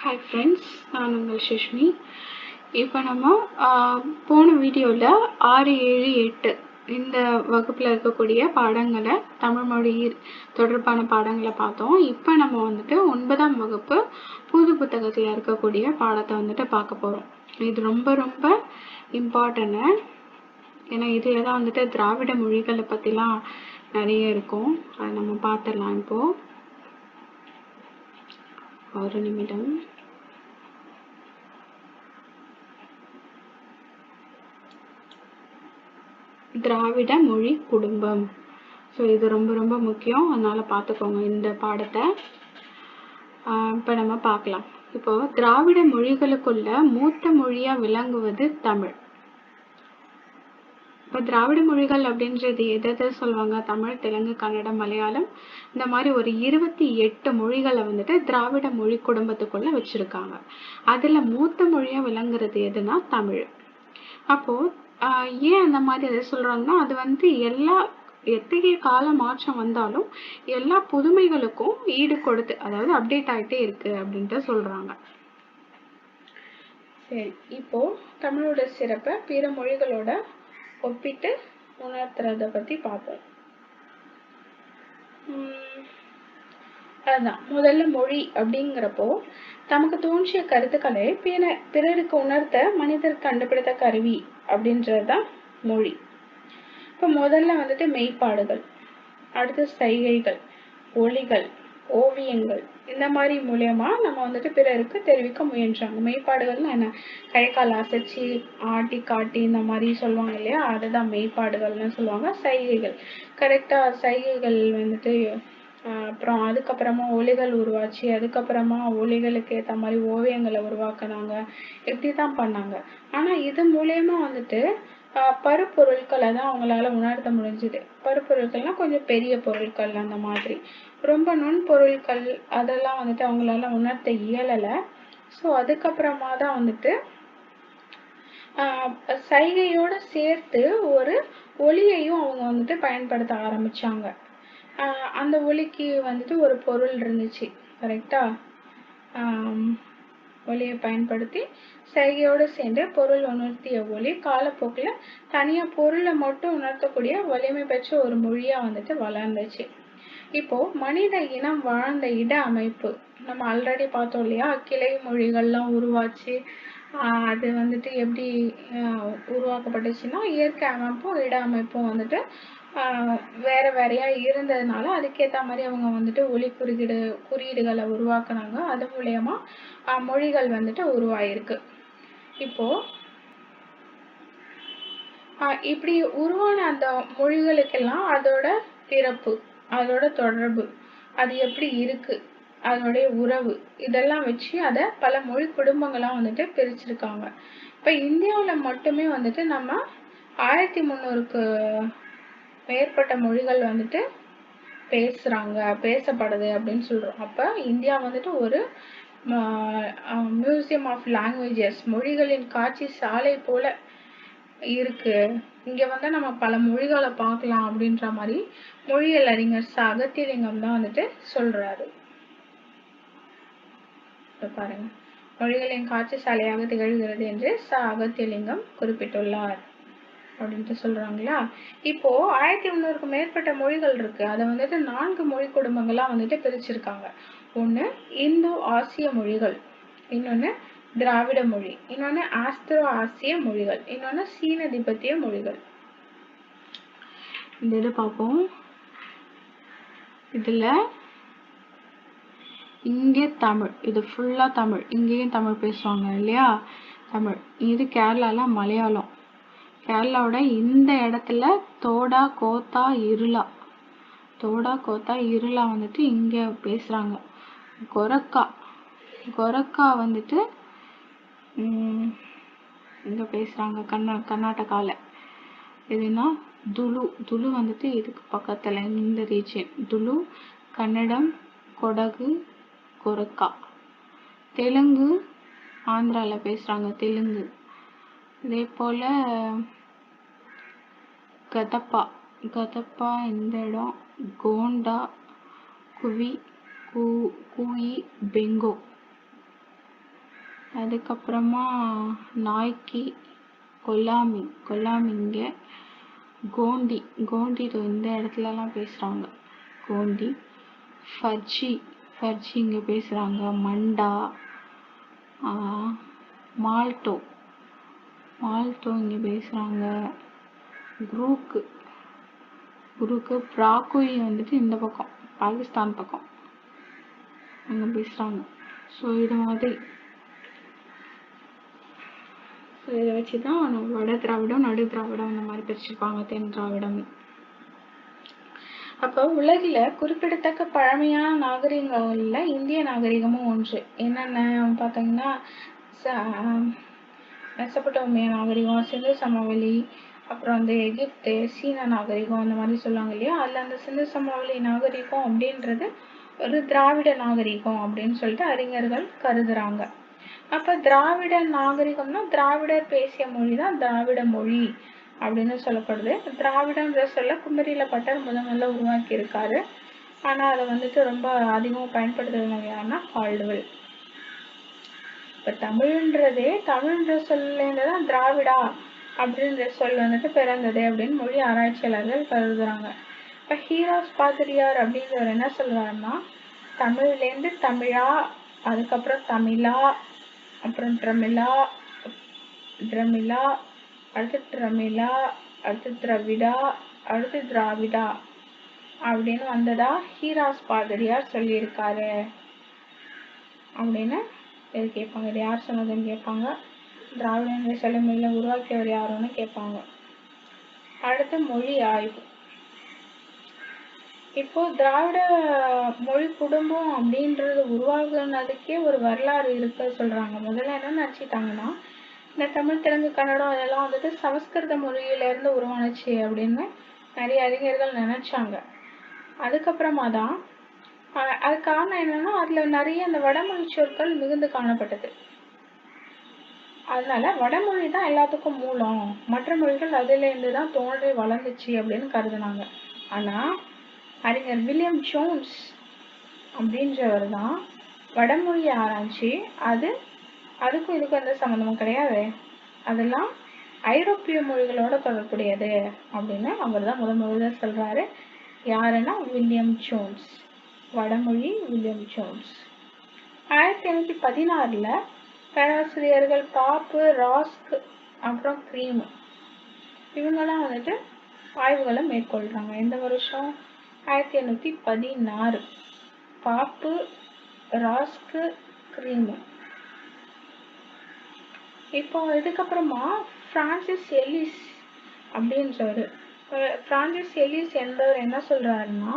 Hi friends, நான் உங்கள் சுஷ்மி. இப்போ நம்ம போன வீடியோவில் 6, 7, 8 இந்த வகுப்பில் இருக்கக்கூடிய பாடங்களை, தமிழ் மொழி தொடர்பான பாடங்களை பார்த்தோம். இப்போ நம்ம வந்துட்டு 9ஆம் வகுப்பு புது புத்தகத்தில் இருக்கக்கூடிய பாடத்தை வந்துட்டு பார்க்க போகிறோம். இது ரொம்ப ரொம்ப இம்பார்ட்டன்ட்டு. ஏன்னா இதில் தான் வந்துட்டு திராவிட மொழிகளை பற்றிலாம் நிறைய இருக்கும். அதை நம்ம பார்த்துடலாம். இப்போது ஒரு நிமிடம். திராவிட மொழி குடும்பம். ஸோ இது ரொம்ப ரொம்ப முக்கியம், அதனால் பார்த்துக்கோங்க இந்த பாடத்தை. இப்போ நம்ம பார்க்கலாம். இப்போ திராவிட மொழிகளுக்குள்ள மூத்த மொழியாக விளங்குவது தமிழ். இப்போ திராவிட மொழிகள் அப்படின்றது எதை சொல்லுவாங்க? தமிழ், தெலுங்கு, கன்னடம், மலையாளம், இந்த மாதிரி ஒரு 28 மொழிகளை வந்துட்டு திராவிட மொழி குடும்பத்துக்குள்ள வச்சிருக்காங்க. அதில் மூத்த மொழியாக விளங்குறது எதுனா தமிழ். அப்போது ஏன் அந்த மாதிரி அதை சொல்கிறாங்கன்னா, அது வந்து எத்தகைய கால மாற்றம் வந்தாலும் எல்லா புதுமைகளுக்கும் ஈடு கொடுத்து, அதாவது அப்டேட் ஆகிட்டே இருக்கு அப்படின்ட்டு சொல்கிறாங்க. சரி, இப்போது தமிழோட சிறப்பை பிற மொழிகளோட ஒப்பிட்டு உணர்த்துறதை பற்றி பார்ப்போம். அதுதான் முதல்ல மொழி அப்படிங்கிறப்போ தமக்கு தோன்றிய கருத்துக்களை பிறருக்கு உணர்த்த மனிதர் கண்டுபிடித்த கருவி அப்படின்றது தான் மொழி. இப்போ முதல்ல வந்துட்டு மெய்ப்பாடுகள், அடுத்து சைகைகள், ஒலிகள், ஓவியங்கள், இந்த மாதிரி மூலயமா நம்ம வந்துட்டு பிறருக்கு தெரிவிக்க முயன்றாங்க. மெய்ப்பாடுகள்னா என்ன? கைக்கால் அசைச்சி ஆட்டி காட்டி இந்த மாதிரி சொல்லுவாங்க இல்லையா, அதுதான் மெய்ப்பாடுகள்னு சொல்லுவாங்க. சைகைகள், கரெக்டாக சைகைகள் வந்துட்டு அப்புறம் அதுக்கப்புறமா ஒலிகள் உருவாச்சு. அதுக்கப்புறமா ஒலிகளுக்கு ஏற்ற மாதிரி ஓவியங்களை உருவாக்குனாங்க. இப்படி தான் பண்ணாங்க. ஆனால் இது மூலயமா வந்துட்டு பருப்பொருட்களை தான் அவங்களால உணர்த்த முடிஞ்சுது. பருப்பொருட்கள்னால் கொஞ்சம் பெரிய பொருட்கள், அந்த மாதிரி ரொம்ப நுண்பொருட்கள் அதெல்லாம் வந்துட்டு அவங்களால உணர்த்த இயலலை. ஸோ அதுக்கப்புறமா தான் வந்துட்டு சைகையோடு சேர்த்து ஒரு ஒலியையும் அவங்க வந்துட்டு பயன்படுத்த ஆரம்பித்தாங்க. அந்த ஒலிக்கு வந்துட்டு ஒரு பொருள் இருந்துச்சு, கரெக்டா? ஒலியை பயன்படுத்தி சைகையோடு சேர்ந்து பொருள் உணர்த்திய ஒலி காலப்போக்கில் தனியாக பொருளை மட்டும் உணர்த்தக்கூடிய வலிமை பெற்ற ஒரு மொழியாக வந்துட்டு வளர்ந்துச்சு. இப்போது மனித இனம் வாழ்ந்த இட அமைப்பு நம்ம ஆல்ரெடி பார்த்தோம் இல்லையா, கிளை மொழிகள்லாம் உருவாச்சு. அது வந்துட்டு எப்படி உருவாக்கப்பட்டுச்சுன்னா, இயற்கை அமைப்பும் இட அமைப்பும் வந்துட்டு வேற வேறையா இருந்ததுனால அதுக்கேற்ற மாதிரி அவங்க வந்துட்டு ஒலி குறியீடுகளை உருவாக்குனாங்க. அது மூலயமா மொழிகள் வந்துட்டு உருவாயிருக்கு. இப்போ இப்படி உருவான அந்த மொழிகளுக்கெல்லாம் அதோட பிறப்பு, அதோட தொடர்பு, அது எப்படி இருக்கு, அதனுடைய உறவு, இதெல்லாம் வச்சு அதை பல மொழி குடும்பங்களாக வந்துட்டு பிரிச்சிருக்காங்க. இப்போ இந்தியாவில் மட்டுமே வந்துட்டு நம்ம 1300க்கு மேற்பட்ட மொழிகள் வந்துட்டு பேசப்படுது அப்படின்னு சொல்கிறோம். அப்போ இந்தியா வந்துட்டு ஒரு மியூசியம் ஆஃப் லாங்குவேஜஸ், மொழிகளின் காட்சி சாலை போல இருக்கு. இங்கே வந்து நம்ம பல மொழிகளை பார்க்கலாம் அப்படின்ற மாதிரி மொழியியல் அறிஞர் ச. அகத்தியலிங்கம் தான் வந்துட்டு சொல்றாரு. பாருங்க, மொழிகளின் காட்சி சாலையாக திகழ்கிறது என்று ச. அகத்தியலிங்கம் குறிப்பிட்டுள்ளார் அப்படின்ட்டு சொல்றாங்களா. இப்போ 1300க்கு மேற்பட்ட மொழிகள் இருக்கு. அதை வந்துட்டு 4 மொழி குடும்பங்களா வந்துட்டு பிரிச்சிருக்காங்க. ஒன்று இந்தோ ஆசிய மொழிகள், இன்னொன்று திராவிட மொழி, இன்னொன்று ஆஸ்திரோ ஆசிய மொழிகள், இன்னொன்று சீன திபெத்திய மொழிகள். இந்த இதை பார்ப்போம். இதில் இங்கே தமிழ், இது ஃபுல்லாக தமிழ், இங்கேயும் தமிழ் பேசுவாங்க இல்லையா, தமிழ். இது கேரளாவில் மலையாளம். கேரளாவோட இந்த இடத்துல தோடா கோத்தா இருளா வந்துட்டு இங்கே பேசுகிறாங்க. கொரக்கா வந்துட்டு இங்கே பேசுகிறாங்க கர்நாடகாவில். எதுனா துளு வந்துட்டு இதுக்கு பக்கத்தில் இந்த ரீஜன் துளு, கன்னடம், கொடகு, கொரக்கா. தெலுங்கு ஆந்திராவில் பேசுகிறாங்க, தெலுங்கு. இதே போல் கதப்பா இந்த இடம், கோண்டா, கூயி, பெங்கோ. அதுக்கப்புறமா நாய்க்கி, கொல்லாமிங்க, கோண்டி இந்த இடத்துலலாம் பேசுகிறாங்க. கோண்டி, ஃபர்ஜி இங்கே பேசுகிறாங்க. மண்டா, மால்டோ இங்கே பேசுகிறாங்க. குரூக்கு, ப்ராக்குயி வந்துட்டு இந்த பக்கம் பாகிஸ்தான் பக்கம் அங்கே பேசுகிறாங்க. ஸோ இது மாதிரி இதை வச்சு தான் வட திராவிடம், நடு திராவிடம் இந்த மாதிரி பிரிச்சிருப்பாங்க, தென் திராவிடம். அப்போ உலகில் குறிப்பிடத்தக்க பழமையான நாகரிகங்களில் இந்திய நாகரிகமும் ஒன்று. என்னென்ன பார்த்தீங்கன்னா மெசபடோமியா நாகரிகம், சிந்து சமவெளி, அப்புறம் வந்து எகிப்து, சீன நாகரிகம் அந்த மாதிரி சொல்லுவாங்க இல்லையா. அதில் அந்த சிந்து சமவெளி நாகரிகம் அப்படின்றது ஒரு திராவிட நாகரிகம் அப்படின்னு சொல்லிட்டு அறிஞர்கள் கருதுறாங்க. அப்போ திராவிட நாகரிகம்னா திராவிடர் பேசிய மொழி தான் திராவிட மொழி அப்படின்னு சொல்லப்படுது. திராவிடன்ற சொல்ல குமரியில் பட்டர் முதல்ல உருவாக்கி இருக்காரு. ஆனால் அதை வந்துட்டு ரொம்ப அதிகமாக பயன்படுத்துறது யாருன்னா கால்டுவெல். இப்போ தமிழ்ன்ற சொல்லேருந்து தான் திராவிடா அப்படின்ற சொல் வந்துட்டு பிறந்தது அப்படின்னு மொழி ஆராய்ச்சியாளர்கள் கருதுறாங்க. இப்போ ஹீராஸ் பாதிரியார் அப்படின்றவர் என்ன சொல்றாருன்னா, தமிழ்லேருந்து தமிழா, அதுக்கப்புறம் தமிழா, அப்புறம் ட்ரமிழா, அடுத்து ட்ரமிழா, அடுத்து திராவிடா, அடுத்து திராவிடா அப்படின்னு வந்ததா ஹீராஸ் பாதிரியார் சொல்லியிருக்காரு அப்படின்னு இது கேட்பாங்க. இது யார் சொன்னதுன்னு கேட்பாங்க. திராவிட செழுமையில உருவாக்கியவர் யாருன்னு கேட்பாங்க. அடுத்து மொழி ஆய்வு. இப்போ திராவிட மொழி குடும்பம் அப்படின்றது உருவாகுனதுக்கே ஒரு வரலாறு இருக்கு சொல்றாங்க. முதல்ல என்ன நினைச்சிட்டாங்கன்னா, இந்த தமிழ், தெலுங்கு, கன்னடம் இதெல்லாம் வந்துட்டு சமஸ்கிருத மொழியிலேருந்து உருவானுச்சு அப்படின்னு நிறைய அறிஞர்கள் நினைச்சாங்க. அதுக்கப்புறமா தான் அது காரணம் என்னன்னா, அதுல நிறைய அந்த வடமொழி சொற்கள் மிகுந்து காணப்பட்டது. அதனால வடமொழி தான் எல்லாத்துக்கும் மூலம், மற்ற மொழிகள் அதிலேருந்து தான் தோன்றி வளர்ந்துச்சு அப்படின்னு கருதுனாங்க. ஆனா அறிஞர் வில்லியம் ஜோன்ஸ் அப்படின்றவர் தான் வடமொழியை ஆராய்ச்சி அதுக்கும் இதுக்கும் எந்த சம்மந்தமும் கிடையாது, அதெல்லாம் ஐரோப்பிய மொழிகளோட தொடர்புடையது அப்படின்னு அவர் தான் முதல்ல சொல்றாரு. யாருன்னா வில்லியம் ஜோன்ஸ், வடமொழி வில்லியம் ஜோன்ஸ். 1816 பேராசிரியர்கள் பாப்பு, ராஸ்க், அப்புறம் கிரீம் இவங்கெல்லாம் வந்துட்டு ஆய்வுகளை மேற்கொள்றாங்க. எந்த வருஷம்? 1816. பாப்பு, ராஸ்க், கிரீம். இப்போ இதுக்கப்புறமா பிரான்சிஸ் எல்லிஸ் அப்படின்றவர். பிரான்சிஸ் எல்லிஸ் என்பவர் என்ன சொல்றாருன்னா,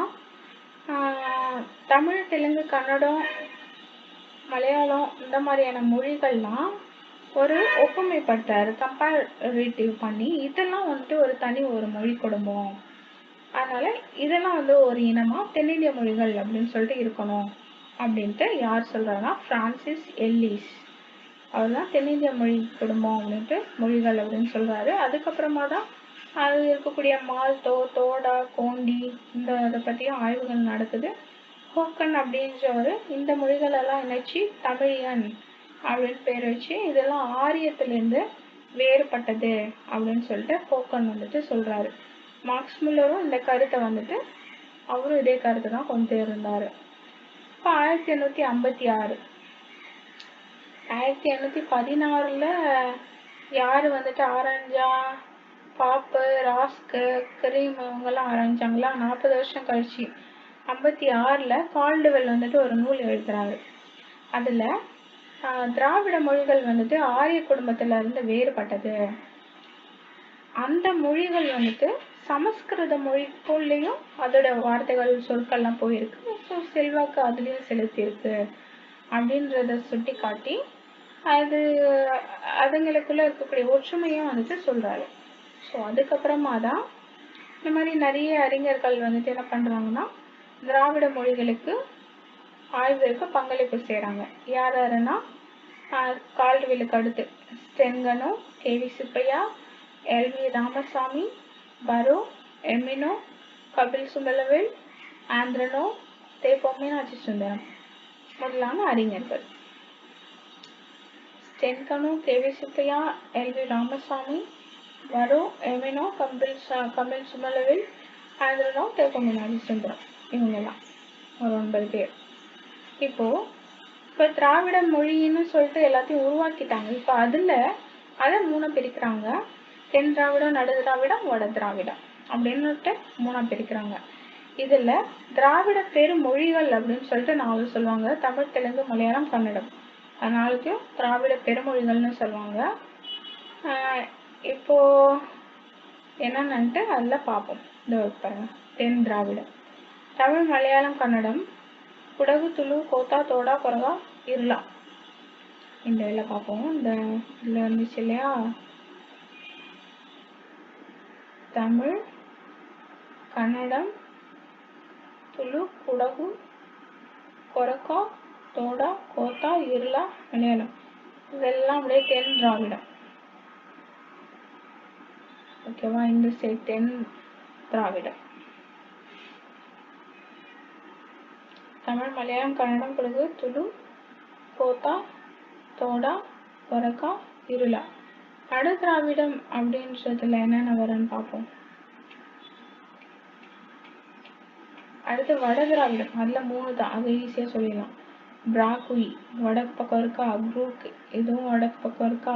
தமிழ், தெலுங்கு, கன்னடம், மலையாளம் இந்த மாதிரியான மொழிகள்லாம் ஒரு ஒப்புமைப்படுத்தாரு, கம்பேரிட்டிவ் பண்ணி இதெல்லாம் வந்துட்டு ஒரு தனி ஒரு மொழி குடும்பம், அதனால இதெல்லாம் வந்து ஒரு இனமா தென்னிந்திய மொழிகள் அப்படின்னு சொல்லிட்டு இருக்கணும் அப்படின்ட்டு யார் சொல்றாருன்னா பிரான்சிஸ் எல்லிஸ். அவர் தான் தென்னிந்திய மொழி குடும்பம் அப்படின்ட்டு மொழிகள் அப்படின்னு சொல்றாரு. அதுக்கப்புறமா தான் அது இருக்கக்கூடிய மால்டோ, தோடா, கோண்டி இதை பற்றியும் ஆய்வுகள் நடக்குது. ஹோக்கன் அப்படின்றவர் இந்த மொழிகளெல்லாம் இணைச்சி தமிழியன் அப்படின்னு பேர் வச்சு இதெல்லாம் ஆரியத்திலேருந்து வேறுபட்டது அப்படின்னு சொல்லிட்டு ஹோக்கன் வந்துட்டு சொல்றாரு. மார்க்ஸ் முல்லரும் இந்த கருத்தை வந்துட்டு அவரும் இதே கருத்தை தான் கொண்டு இருந்தாரு. இப்போ 1856 1816 யாரு வந்துட்டு ஆரஞ்சா? பாப்பு, ராஸ்க்கு, கிரீம் இவங்கெல்லாம் ஆரம்பிச்சாங்களா. 40 வருஷம் கழிச்சு 56 கால்டுவெல் வந்துட்டு ஒரு நூல் எழுதுறாரு. அதுல திராவிட மொழிகள் வந்துட்டு ஆரிய குடும்பத்துல இருந்து வேறுபட்டது, அந்த மொழிகள் வந்துட்டு சமஸ்கிருத மொழிக்குள்ளேயும் அதோட வார்த்தைகள் சொற்கள்லாம் போயிருக்கு, ஸோ செல்வாக்கு அதுலேயும் செலுத்தியிருக்கு அப்படின்றத சுட்டி காட்டி அதுங்களுக்குள்ள இருக்கக்கூடிய ஒற்றுமையும் வந்துட்டு சொல்றாரு. ஸோ அதுக்கப்புறமா தான் இந்த மாதிரி நிறைய அறிஞர்கள் வந்துட்டு என்ன பண்றாங்கன்னா திராவிட மொழிகளுக்கு ஆய்விற்கு பங்களிப்பு செய்கிறாங்க. யார் யாருன்னா கால்டுவெலுக்கு அடுத்து Sten Konow, K V Subbaiah, L V Ramasamy, Burrow, Emeneau, Kamil Zvelebil, Andronov, தே. பொம்மிநாச்சி சுந்தரம் முதலான அறிஞர்கள். தென்கனு கேவி சுப்பையா, எல்வி ராமசாமி, வரு எமினோ, கபில் சுமலவில், ஆந்திரனோ, தேக்கமினாடி சுந்தரம், இவங்கெல்லாம் ஒரு 9 பேர். இப்போ திராவிட மொழின்னு சொல்லிட்டு எல்லாத்தையும் உருவாக்கிட்டாங்க. இப்போ அதை 3 பிரிக்கிறாங்க. தென் திராவிடம், நடு திராவிடம், வட திராவிடம் அப்படின்னுட்டு 3 பிரிக்கிறாங்க. இதுல திராவிட பெருமொழிகள் அப்படின்னு சொல்லிட்டு 4 சொல்லுவாங்க. தமிழ், தெலுங்கு, மலையாளம், கன்னடம். 4க்கும் திராவிட பெருமொழிகள்னு சொல்லுவாங்க. இப்போ என்னன்னுட்டு அதில் பார்ப்போம். இந்த பாருங்க, தென் திராவிடம் தமிழ், மலையாளம், கன்னடம், குடகு, துளு, கோத்தா, தோடா, கொரகா, இருளா. இந்த இதில் பார்ப்போம். இந்த இதில் இருந்துச்சு இல்லையா, தமிழ், கன்னடம், துளு, குடகு, கொரக்கா, தோடா, கோத்தா, இருளா, மலையாளம். இதெல்லாம் அப்படியே தென் திராவிடம். ஓகேவா, இந்த சைடு தென் திராவிடம். தமிழ், மலையாளம், கன்னடம், குடகு, துளு, கோத்தா, தோடா, கொரக்கா, இருளா. நடு திராவிடம் அப்படின்றதுல என்னென்ன வரும்னு பார்ப்போம். அடுத்து வட திராவிடம், அதில் 3 தான், அது ஈஸியாக சொல்லிடலாம். பிராகுயி வடக்கு பக்கம் இருக்கா, குரூக் இதுவும் வடக்கு பக்கம் இருக்கா.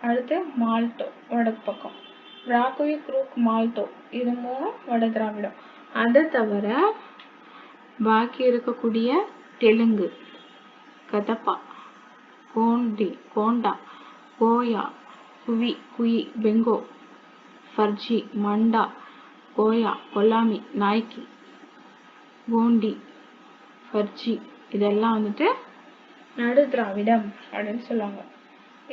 அடுத்து மால்டோ வடக்கு பக்கம், பிராகுயி, குரூக், மால்டோ இது 3 வட திராவிடம். அதை தவிர பாக்கி இருக்கக்கூடிய தெலுங்கு, கதப்பா, கோண்டா, கோயா, குயி, பெங்கோ, ஃபர்ஜி, மண்டா, கோயா, கொல்லாமி, நாய்க்கி, கோண்டி, ஃபர்ஜி இதெல்லாம் வந்துட்டு நடு திராவிடம் அப்படின்னு சொல்லுவாங்க.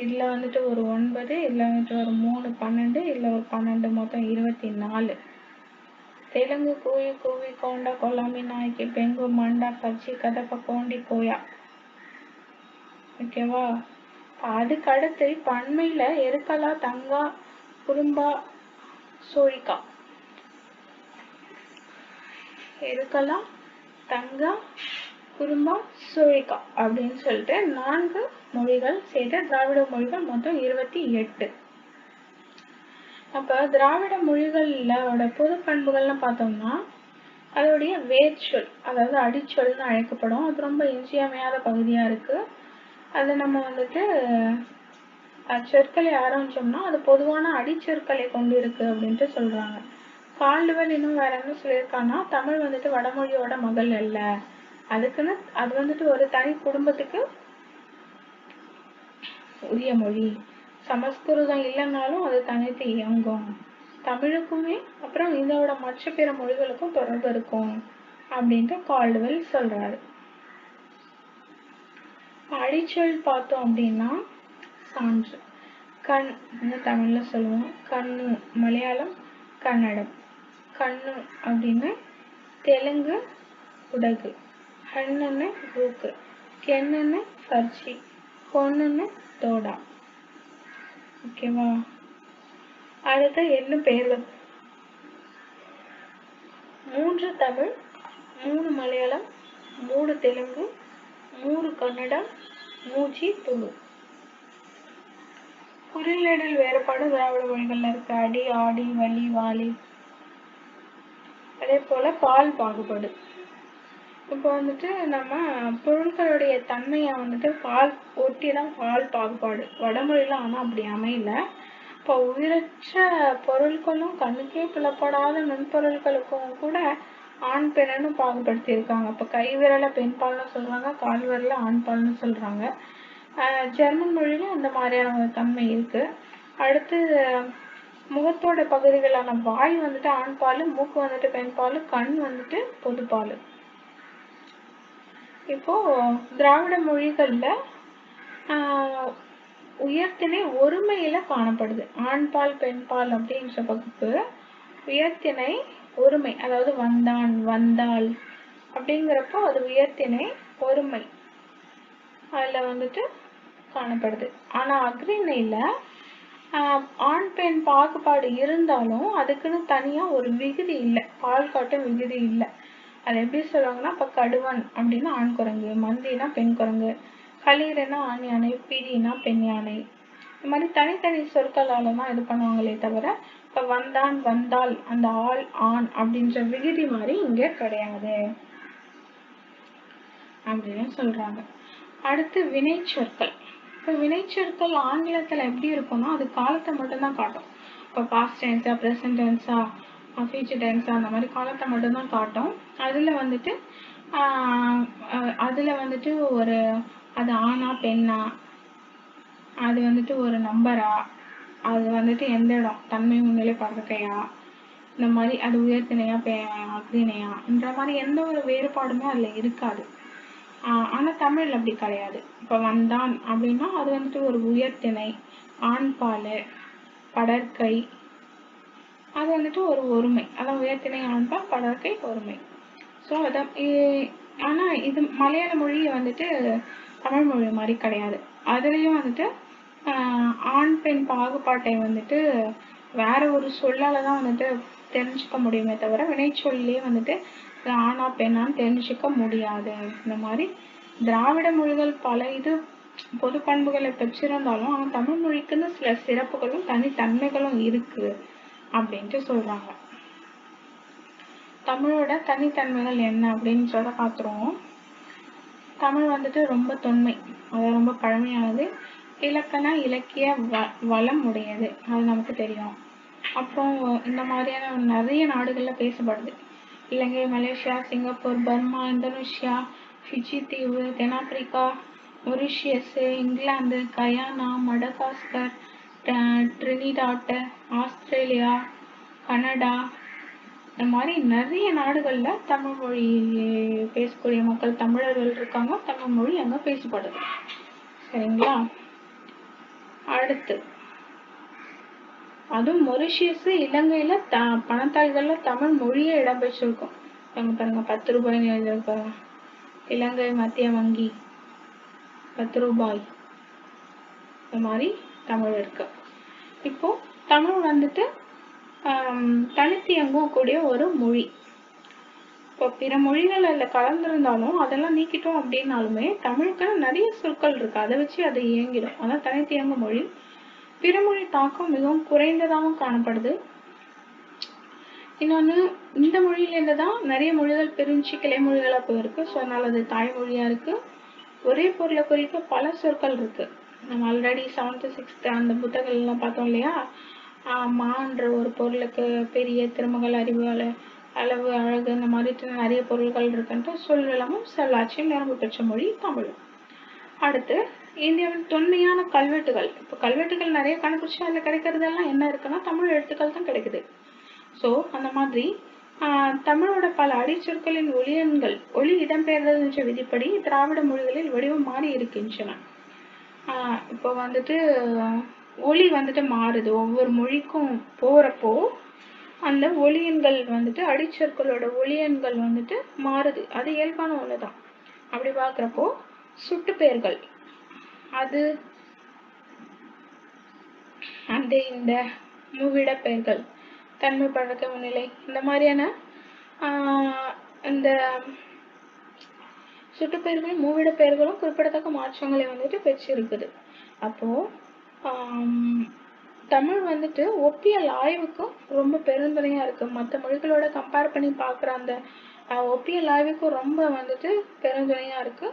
இதில் வந்துட்டு ஒரு 9, இதில் வந்துட்டு ஒரு 3 12, இதில் ஒரு 12, மொத்தம் 24. தெலுங்கு, குவி, கோண்டா, கொல்லாமி, நாய்க்கி, பெங்கு, மண்டா, ஃபர்ஜி, கதப்பா, கோண்டி, கோயா. ஓகேவா. அதுக்கு அடுத்து பன்மையில எருக்கலா, தங்கா, குறும்பா, சோழிக்கா. எருக்கலா, தங்கா, குறும்பா, சோழிக்கா அப்படின்னு சொல்லிட்டு 4 மொழிகள் சேர்த்து திராவிட மொழிகள் மொத்தம் 28. அப்ப திராவிட மொழிகளோட பொது பண்புகள்னு பார்த்தோம்னா, அதோடைய வேர்ச்சொல், அதாவது அடிச்சொல்னு அழைக்கப்படும். அது ரொம்ப இன்றியமையாத பகுதியா இருக்கு. அது நம்ம வந்துட்டு சொற்களை ஆரம்பிச்சோம்னா அது பொதுவான அடிச்சொற்களை கொண்டு இருக்கு அப்படின்ட்டு சொல்றாங்க. கால்டுவெல் இன்னும் வேற என்ன சொல்லியிருக்கான்னா, தமிழ் வந்துட்டு வடமொழியோட மகள் அல்ல, அதுக்குன்னு அது வந்துட்டு ஒரு தனி குடும்பத்துக்கு உரிய மொழி. சமஸ்கிருதம் இல்லைன்னாலும் அது தனித்து இயங்கும். தமிழுக்குமே அப்புறம் இதோட மற்ற பிற மொழிகளுக்கும் தொடர்பு இருக்கும் அப்படின்ட்டு கால்டுவெல் சொல்றாரு. அடிச்சொல் பார்த்தோம் அப்படின்னா, சான்று, கண் தமிழ்ல சொல்லுவோம், கண்ணு மலையாளம், கன்னடம், கண்ணு அப்படின்னு தெலுங்கு, குடகு, ஹண்ணுன்னு குரூக்கு, கெண்ணுன்னு ஃபர்ஜி, பொண்ணுன்னு தோடா. ஓகேவா. அடுத்து என்ன பேர்கள், 3 தமிழ், 3 மலையாளம், 3 தெலுங்கு, 3 கன்னடம், 3 துளு. குறிநெடில் வேறுபாடு திராவிட மொழிகள்ல இருக்கு. அடி, ஆடி, வலி, வாலி. அதே போல பால் பாகுபாடு. இப்போ வந்துட்டு நம்ம பொருட்களுடைய தன்மையை வந்துட்டு பால் ஒட்டி தான் பால் பாகுபாடு. வடமொழியில ஆனால் அப்படி அமையல. இப்போ உயிரற்ற பொருட்களும் கண்ணுக்கே புலப்படாத நுண்பொருட்களுக்கும் கூட ஆண் பெண்ணுன்னு பாகுபடுத்தியிருக்காங்க. இப்போ கை விரலை பெண் பால்னு சொல்றாங்க, கால் விரலை ஆண் பால்னு சொல்றாங்க. ஜெர்மன் மொழியில அந்த மாதிரியான ஒரு தன்மை இருக்கு. அடுத்து முகத்தோட பகுதிகளான வாய் வந்துட்டு ஆண் பால், மூக்கு வந்துட்டு பெண் பால், கண் வந்துட்டு பொது பால். இப்போ திராவிட மொழிகள்ல உயர்த்திணை ஒருமையில காணப்படுது. ஆண் பால் பெண் பால் அப்படின்ற பகுப்பு உயர்த்திணை ஒருமை, அதாவது வந்தான் வந்தாள் அப்படிங்கிறப்போ அது உயர்த்திணை ஒருமை அதுல வந்துட்டு காணப்படுது. ஆனா அக்ரிணையில ஆண் பெண் பாகுபாடு இருந்தாலும் அதுக்குன்னு தனியா ஒரு விகுதி இல்லை, பால் காட்டும் விகுதி இல்லை. அது எப்படி சொல்லுவாங்கன்னா, இப்போ கடுவன் அப்படின்னா ஆண் குரங்கு, மந்தினா பெண் குரங்கு, களிறுனா ஆண் யானை, பிடினா பெண் யானை. இந்த மாதிரி தனித்தனி சொற்களால தான் இது பண்ணுவாங்களே தவிர இப்ப வந்தான் வந்தாள் அந்த ஆள் ஆண் அப்படின்ற விகுதி மாதிரி இங்க கிடையாது அப்படின்னு சொல்றாங்க. அடுத்து வினை சொற்கள். இப்போ வினை சொற்கள் ஆங்கிலத்துல எப்படி இருக்கும்னா அது காலத்தை மட்டும்தான் காட்டும். இப்போ பாஸ்ட் டென்ஸா, ப்ரெசன்ட் டென்ஸா, ஃபியூச்சர் டென்ஸா, அந்த மாதிரி காலத்தை மட்டும்தான் காட்டும். அதுல வந்துட்டு ஒரு அது ஆணா பெண்ணா, அது வந்துட்டு ஒரு நம்பரா, அது வந்துட்டு எந்த இடம், தன்மை முன்னிலை படுக்கையா, இந்த மாதிரி அது உயர்த்திணையா அக்ரிணையான்ற மாதிரி எந்த ஒரு வேறுபாடுமே அதுல இருக்காது. ஆனா தமிழ்ல அப்படி கிடையாது. இப்ப வந்தான் அப்படின்னா அது வந்துட்டு ஒரு உயர்த்திணை, ஆண்பால், படற்கை, அது வந்துட்டு ஒரு ஒருமை. அதான் உயர்த்திணை, ஆண்பால், படற்கை, ஒருமை. ஸோ அதான். ஆனா இது மலையாள மொழி வந்துட்டு தமிழ் மொழி மாதிரி கிடையாது. அதுலயும் வந்துட்டு ஆண் பெண் பாகுபாட்டை வந்துட்டு வேற ஒரு சொல்லாலதான் வந்துட்டு தெரிஞ்சுக்க முடியுமே தவிர வினைச்சொல்லியே வந்துட்டு ஆணா பெண்ணான்னு தெரிஞ்சுக்க முடியாது. இந்த மாதிரி திராவிட மொழிகள் பல இது பொது பண்புகளை பெற்றிருந்தாலும் ஆனா தமிழ் மொழிக்குன்னு சில சிறப்புகளும் தனித்தன்மைகளும் இருக்கு அப்படின்ட்டு சொல்றாங்க. தமிழோட தனித்தன்மைகள் என்ன அப்படின்றத பார்த்துருவோம். தமிழ் வந்துட்டு ரொம்ப தொன்மை, அது ரொம்ப பழமையானது, இலக்கண இலக்கிய வளம் உடையது, அது நமக்கு தெரியும். அப்புறம் இந்த மாதிரியான நிறைய நாடுகள்ல பேசப்படுது. Ilangai, Malaysia, Singapore, Burma, Indonesia, Fiji தீவு, தென்னாப்பிரிக்கா, Mauritius, England, Guyana, Madagascar, Trinidad, Australia, Canada, இந்த மாதிரி நிறைய நாடுகள்ல தமிழ் மொழி பேசக்கூடிய மக்கள், தமிழர்கள் இருக்காங்க. தமிழ் மொழி அங்க பேசப்படுது. சரிங்களா? அடுத்து அதுவும் மொரிஷியஸ், இலங்கையில பணத்தாள்கள்ல தமிழ் மொழியே இடம்பெற்றிருக்கும். பாருங்க, 10 ரூபாய்னு எழுதியிருப்பாங்க. இலங்கை மத்திய வங்கி 10 ரூபாய், இந்த மாதிரி தமிழ் இருக்கு. இப்போ தமிழ் வந்துட்டு தனித்து இயங்கக்கூடிய ஒரு மொழி. இப்போ பிற மொழிகள் அதில் கலந்துருந்தாலும் அதெல்லாம் நீக்கிட்டோம் அப்படின்னாலுமே தமிழுக்குன்னு நிறைய சொற்கள் இருக்கு, அதை வச்சு அது இயங்கிடும். அதான் தனித்து இயங்கும் மொழி. பிறமொழி தாக்கம் மிகவும் குறைந்ததாகவும் காணப்படுது. இன்னொன்று, இந்த மொழியிலேருந்து தான் நிறைய மொழிகள் பிரிஞ்சு கிளை மொழிகளாக போயிருக்கு. ஸோ அதனால அது தாய்மொழியா இருக்கு. ஒரே பொருளை குறிக்க பல சொற்கள் இருக்கு. நம்ம ஆல்ரெடி 7th 6th அந்த புத்தகங்கள்லாம் பார்த்தோம் இல்லையா? மான்ற ஒரு பொருளுக்கு பெரிய, திருமகள், அறிவு, அளவு, அழகு, இந்த மாதிரி நிறைய பொருள்கள் இருக்குன்ட்டு சொல்லலாமும் சொல்லாட்சியும் நிரம்பு பெற்ற மொழி தமிழ். அடுத்து இந்தியாவின் தொன்மையான கல்வெட்டுகள். இப்போ கல்வெட்டுகள் நிறைய கண்டுபிடிச்சு அதில் கிடைக்கிறதெல்லாம் என்ன இருக்குன்னா தமிழ் எழுத்துக்கள் தான் கிடைக்குது. ஸோ அந்த மாதிரி தமிழோட பல அடிச்சொற்களின் ஒளி இடம்பெயர்தல் என்ற விதிப்படி திராவிட மொழிகளில் வடிவம் மாறி இருக்கின்றன. இப்போ வந்துட்டு ஒளி வந்துட்டு மாறுது. ஒவ்வொரு மொழிக்கும் போறப்போ அந்த ஒளியன்கள் வந்துட்டு அடிச்சொற்களோட ஒளியன்கள் வந்துட்டு மாறுது. அது இயல்பான ஒண்ணுதான். அப்படி பாக்குறப்போ சுட்டு பெயர்கள், அது அந்த இந்த மூவிட பெயர்கள், தன்மை பழக்க முன்னிலை, இந்த மாதிரியான இந்த சுட்டு பெயர்களும் மூவிட பெயர்களும் குறிப்பிடத்தக்க மாற்றங்களை வந்துட்டு பெற்றிருக்குது. அப்போ தமிழ் வந்துட்டு ஒப்பியல் ஆய்வுக்கும் ரொம்ப பெருந்துணையா இருக்கு. மற்ற மொழிகளோட கம்பேர் பண்ணி பார்க்குற அந்த ஒப்பியல் ஆய்வுக்கும் ரொம்ப வந்துட்டு பெருந்துணையா இருக்கு.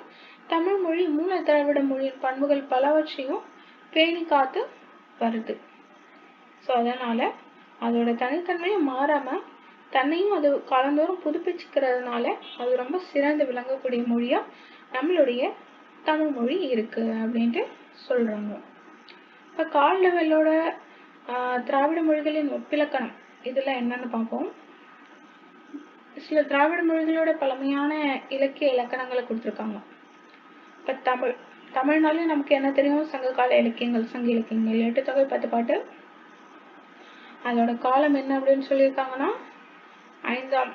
தமிழ் மொழி மூல திராவிட மொழியின் பண்புகள் பலவற்றையும் பேணி காத்து வருது. ஸோ அதனால அதோட தனித்தன்மையை மாறாம தன்னையும் அது காலந்தோறும் புதுப்பிச்சுக்கிறதுனால அது ரொம்ப சிறந்து விளங்கக்கூடிய மொழியா நம்மளுடைய தமிழ் மொழி இருக்கு அப்படின்ட்டு சொல்றாங்க. இப்போ கால் லெவலோட திராவிட மொழிகளின் ஒப்பிலக்கணம் இதெல்லாம் என்னன்னு பார்ப்போம். சில திராவிட மொழிகளோட பழமையான இலக்கிய இலக்கணங்களை கொடுத்துருக்காங்க. இப்போ தமிழ்னாலே நமக்கு என்ன தெரியும்? சங்ககால இலக்கியங்கள், சங்க இலக்கியங்கள், 8 தொகை 10 பாட்டு. அதோட காலம் என்ன அப்படின்னு சொல்லியிருக்காங்கன்னா 5ஆம்,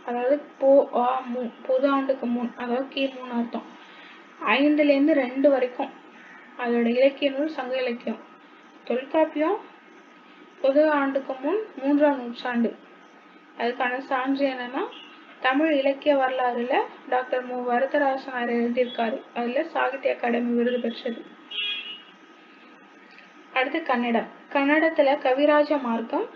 அதாவது பொது ஆண்டுக்கு முன், அதாவது கிமுன்னு அர்த்தம். 5லேருந்து 2 வரைக்கும் அதோட இலக்கிய நூல் சங்க இலக்கியம். தொல்காப்பியம் பொது ஆண்டுக்கு முன் 3ஆம் நூற்றாண்டு. அதுக்கான சான்று என்னன்னா தமிழ் இலக்கிய வரலாறுல டாக்டர் மு வரதராசனார் எழுதியிருக்காரு. அதுல சாகித்ய அகாடமி விருது பெற்றது. அடுத்து கன்னடம். கன்னடத்துல கவிராஜ மார்க்கம்,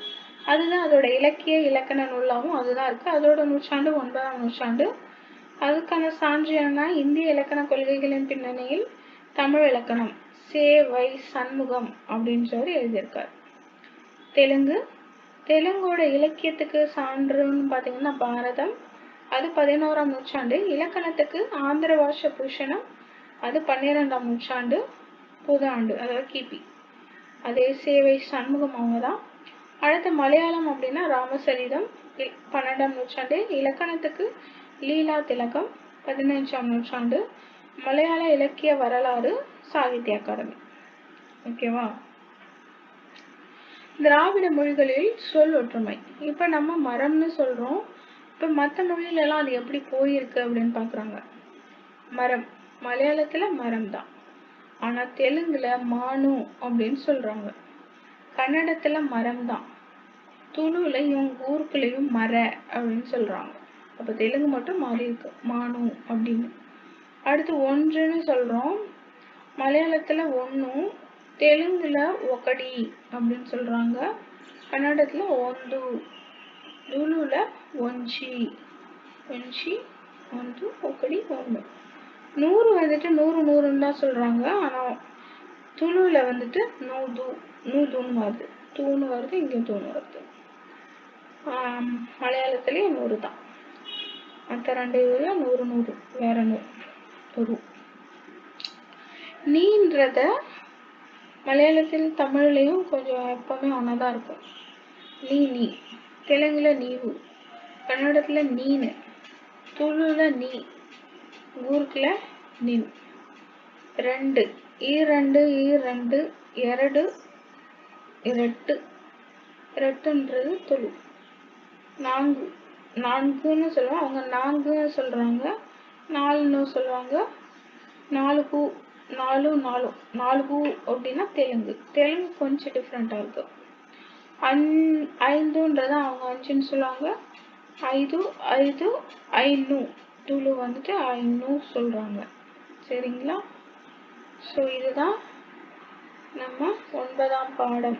அதுதான் அதோட இலக்கிய இலக்கண நூலாகவும் அதுதான் இருக்கு. அதோட நூற்றாண்டு 9ஆம் நூற்றாண்டு. அதுக்கான சான்று என்ன? இந்திய இலக்கண கொள்கைகளின் பின்னணியில் தமிழ் இலக்கணம் சே.வை. சண்முகம் அப்படின்றவர் எழுதியிருக்கார். தெலுங்கு. தெலுங்கோட இலக்கியத்துக்கு சான்றுன்னு பார்த்தீங்கன்னா பாரதம், அது 11ஆம் நூற்றாண்டு. இலக்கணத்துக்கு ஆந்திர பாஷ பூஷணம், அது 12ஆம் நூற்றாண்டு பொது ஆண்டு, அதாவது கிபி. அதே சே.வை. சண்முகம் அவங்க தான். அடுத்து மலையாளம் அப்படின்னா ராமசரிதம், 12ஆம் நூற்றாண்டு. இலக்கணத்துக்கு லீலா திலகம், 15ஆம் நூற்றாண்டு. மலையாள இலக்கிய வரலாறு சாகித்ய அகாடமி. ஓகேவா? திராவிட மொழிகளில் சொல் ஒற்றுமை. இப்ப நம்ம மரம்னு சொல்றோம். இப்ப மற்ற மொழியில எல்லாம் அது எப்படி போயிருக்கு அப்படின்னு பாக்குறாங்க. மரம், மலையாளத்துல மரம் தான். ஆனா தெலுங்குல மானு அப்படின்னு சொல்றாங்க. கன்னடத்துல மரம் தான். துளுலையும் ஊருக்குலையும் மர அப்படின்னு சொல்றாங்க. அப்ப தெலுங்கு மட்டும் மாறி இருக்கு, மானு அப்படின்னு. அடுத்து ஒன்றுன்னு சொல்றோம். மலையாளத்துல ஒன்னும், தெலுங்குல ஒகடி அப்படின்னு சொல்றாங்க. கன்னடத்துல ஒந்து, துளுல ஒஞ்சி, ஒஞ்சி, ஒந்து, ஒகடி, ஒன்னு. 100 வந்துட்டு 100 100ன்னு தான் சொல்றாங்க. ஆனா துளுல வந்துட்டு நூது, நூதுன்னு வருது. தூணு வருது, இங்க தூணு வருது. மலையாளத்திலேயே 100 தான். மற்ற 2 இதுல 100 100 வேற 100. நீன்றத மலையாளத்தில் தமிழ்லையும் கொஞ்சம் எப்பவுமே ஒன்னாதான் இருக்கும். நீ நீ. தெலுங்குல நீவு, கன்னடத்துல நீனு, துளுல நீ, ஊருக்குல நின். 2 ஈ2 ஈ2 எரடு இரட்டு, இரட்டுன்றது துளு. 4 4ன்னு சொல்லுவாங்க, அவங்க 4ன்னு சொல்றாங்க. 4ன்னு சொல்லுவாங்க. 4 பூ, 4 4 4 பூ அப்படின்னா தெலுங்கு. தெலுங்கு கொஞ்சம் டிஃப்ரெண்டா இருக்கு. 5ன்றத அவங்க 5ன்னு சொல்லுவாங்க. 5 5 ஐநூ, துளு வந்துட்டு ஐநூ சொல்றாங்க. சரிங்களா? ஸோ இதுதான் நம்ம 9ஆம் பாடம்.